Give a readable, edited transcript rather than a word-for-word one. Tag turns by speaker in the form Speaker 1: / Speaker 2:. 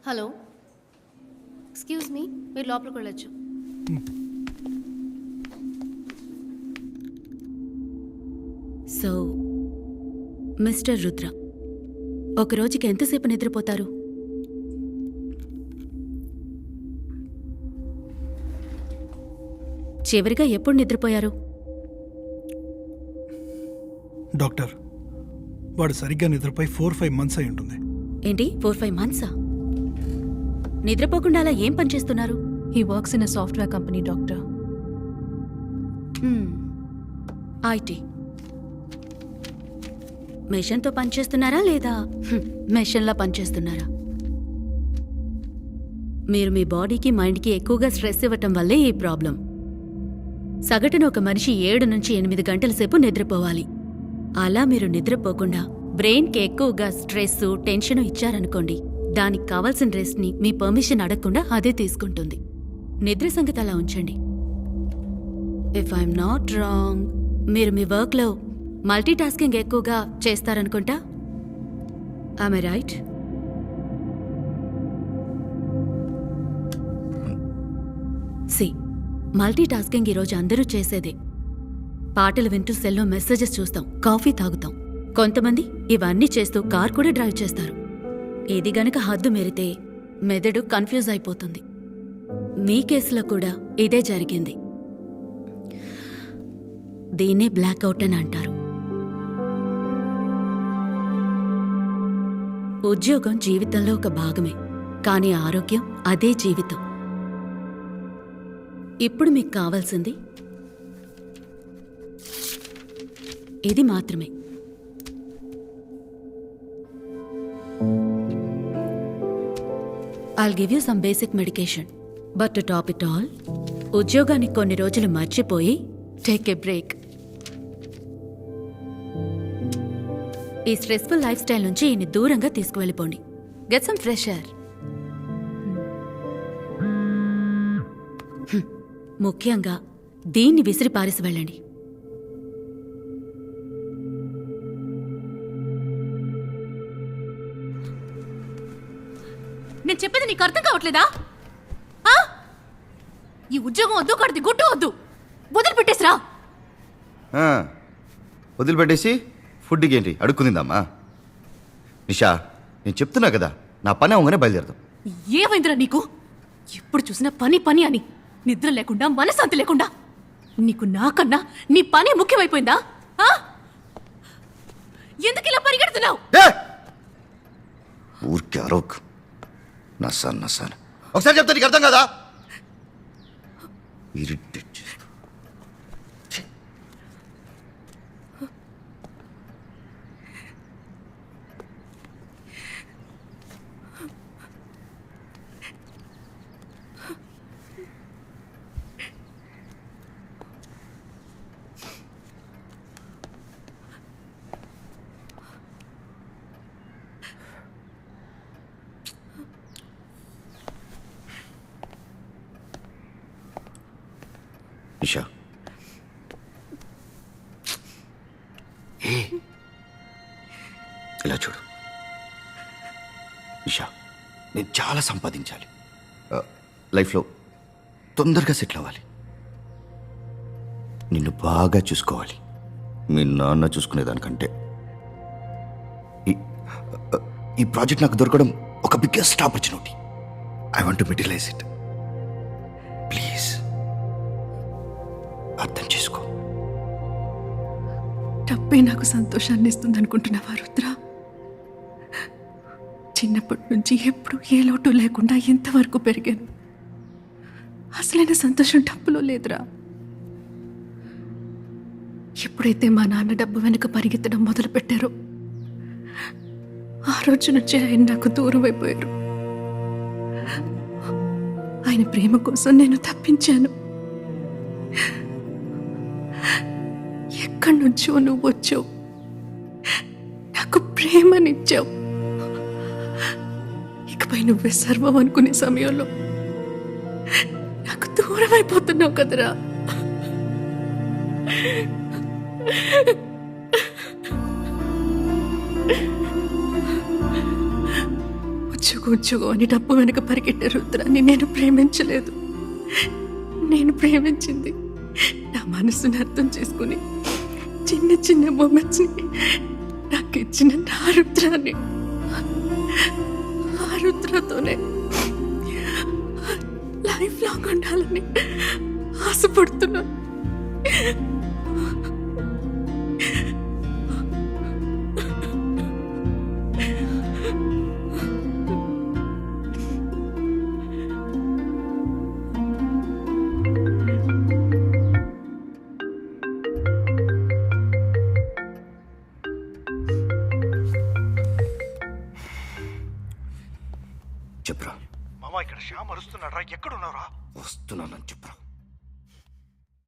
Speaker 1: Hello, excuse me, మీరు లోపలికి వెళ్ళొచ్చు.
Speaker 2: సో మిస్టర్ రుద్ర, ఒక రోజుకి ఎంతసేపు నిద్రపోతారు? చివరిగా ఎప్పుడు నిద్రపోయారు?
Speaker 3: డాక్టర్, వాడు సరిగ్గా నిద్రపై 4-5 months అయి ఉంటుంది.
Speaker 2: ఏంటి 4-5 months? నిద్రపోకుండా అలా ఏం పని చేస్తున్నారు?
Speaker 1: He works in a software company doctor.
Speaker 2: IT మెషన్తో పనిచేస్తున్నారా లేదా మెషన్లా పనిచేస్తున్నారా? మీరు మీ బాడీకి మైండ్కి ఎక్కువగా స్ట్రెస్ ఇవ్వటం వల్లే ఈ ప్రాబ్లం. సగటున ఒక మనిషి 7 నుంచి 8 గంటల సేపు నిద్రపోవాలి. అలా మీరు నిద్రపోకుండా బ్రెయిన్కి ఎక్కువగా స్ట్రెస్, టెన్షన్ ఇచ్చారనుకోండి, దానికి కావాల్సిన రెస్ట్ని మీ పర్మిషన్ అడగకుండా అదే తీసుకుంటుంది. నిద్ర సంగతి అలా ఉంచండి. ఇఫ్ ఐఎమ్ నాట్ రాంగ్, మీరు మీ వర్క్లో మల్టీ టాస్కింగ్ ఎక్కువగా చేస్తారనుకుంటా. ఆమె రైట్? సి, మల్టీ టాస్కింగ్ ఈరోజు అందరూ చేసేదే. పాటలు వింటూ సెల్లో మెసేజెస్ చూస్తాం, కాఫీ తాగుతాం. కొంతమంది ఇవన్నీ చేస్తూ కార్ కూడా డ్రైవ్ చేస్తారు. ఇది గనక హద్దు మీరితే మెదడు కన్ఫ్యూజ్ అయిపోతుంది. మీ కేసులో కూడా ఇదే జరిగింది. దీన్నే బ్లాక్అవుట్ అని అంటారు. ఉద్యోగం జీవితంలో ఒక భాగమే, కానీ ఆరోగ్యం అదే జీవితం. ఇప్పుడు మీకు కావాల్సింది ఇది మాత్రమే. I'll give you some basic medication. But to top it all, ఉద్యోగాన్ని కొన్ని రోజులు మర్చిపోయి టేక్ ఏ బ్రేక్. ఈ స్ట్రెస్ఫుల్ లైఫ్ స్టైల్ నుంచి ఈయన్ని దూరంగా తీసుకువెళ్ళిపోండి. Get some fresh air. ముఖ్యంగా దీన్ని విసిరి పారేసి వెళ్ళండి.
Speaker 1: నేను చెప్పేది నీకు అర్థం కావట్లేదా? ఈ ఉద్యోగం వద్దు, కడిది గుట్టు వద్దు, వదిలిపెట్టేసిరా.
Speaker 4: వదిలిపెట్టేసి ఫుడ్కి ఏంటి అడుక్కుందిందమ్మా? నిషా, నేను చెప్తున్నా కదా, నా పని అవగానే బయలుదేరదాం.
Speaker 1: ఏమైందిరా నీకు? ఎప్పుడు చూసినా పని పని అని, నిద్ర లేకుండా మనశ్శాంతి లేకుండా. నీకు నాకన్నా నీ పని ముఖ్యమైపోయిందా? ఎందుకు ఇలా పరిగెడుతున్నావు?
Speaker 4: ఊరికే అరవకు. నసాను ఒకసారి చెప్తా, నీకు అర్థం కదా? ఇరిటేట్ చేస్తా. నిషా, ఇలా చూడు నిషా, నేను చాలా సంపాదించాలి, లైఫ్లో తొందరగా సెటిల్ అవ్వాలి, నిన్ను బాగా చూసుకోవాలి, మీ నాన్న చూసుకునేదానికంటే. ఈ ప్రాజెక్ట్ నాకు దొరకడం ఒక biggest opportunity. I want to materialise it. Please అర్థం చేసుకో.
Speaker 5: డబ్బే నాకు సంతోషాన్ని ఇస్తుంది అనుకుంటున్నావా రుద్ర? చిన్నప్పటి నుంచి ఎప్పుడు ఏ లోటు లేకుండా ఎంతవరకు పెరిగాను. అసలైన సంతోషం డబ్బులో లేదురా. ఎప్పుడైతే మా నాన్న డబ్బు వెనుక పరిగెత్తడం మొదలు పెట్టారో ఆ రోజు నుంచి ఆయన నాకు దూరం అయిపోయారు. ఆయన ప్రేమ కోసం నేను తప్పించాను. ఎక్కడి నుంచో నువ్వు వచ్చావు, నాకు ప్రేమనిచ్చావు. ఇకపై నువ్వే సర్వం అనుకునే సమయంలో నాకు దూరం అయిపోతున్నావు కదరా. ఉద్యోగం ఉద్యోగం అని డబ్బు వెనక పరిగెట్టే రుద్రాన్ని నేను ప్రేమించలేదు. నేను ప్రేమించింది నా మనసుని అర్థం చేసుకుని చిన్న చిన్న మూమెంట్స్ని నాకు ఇచ్చిన నా రుద్రాన్ని. ఆ రుద్రతోనే లైఫ్ లాంగ్ ఉండాలని ఆశపడుతున్నాను.
Speaker 4: చెప్పురా.
Speaker 3: మామ ఇక్కడ శ్యామ్ అరుస్తున్నాడు రా, ఎక్కడున్నారా?
Speaker 4: వస్తున్నానని చెప్పురా.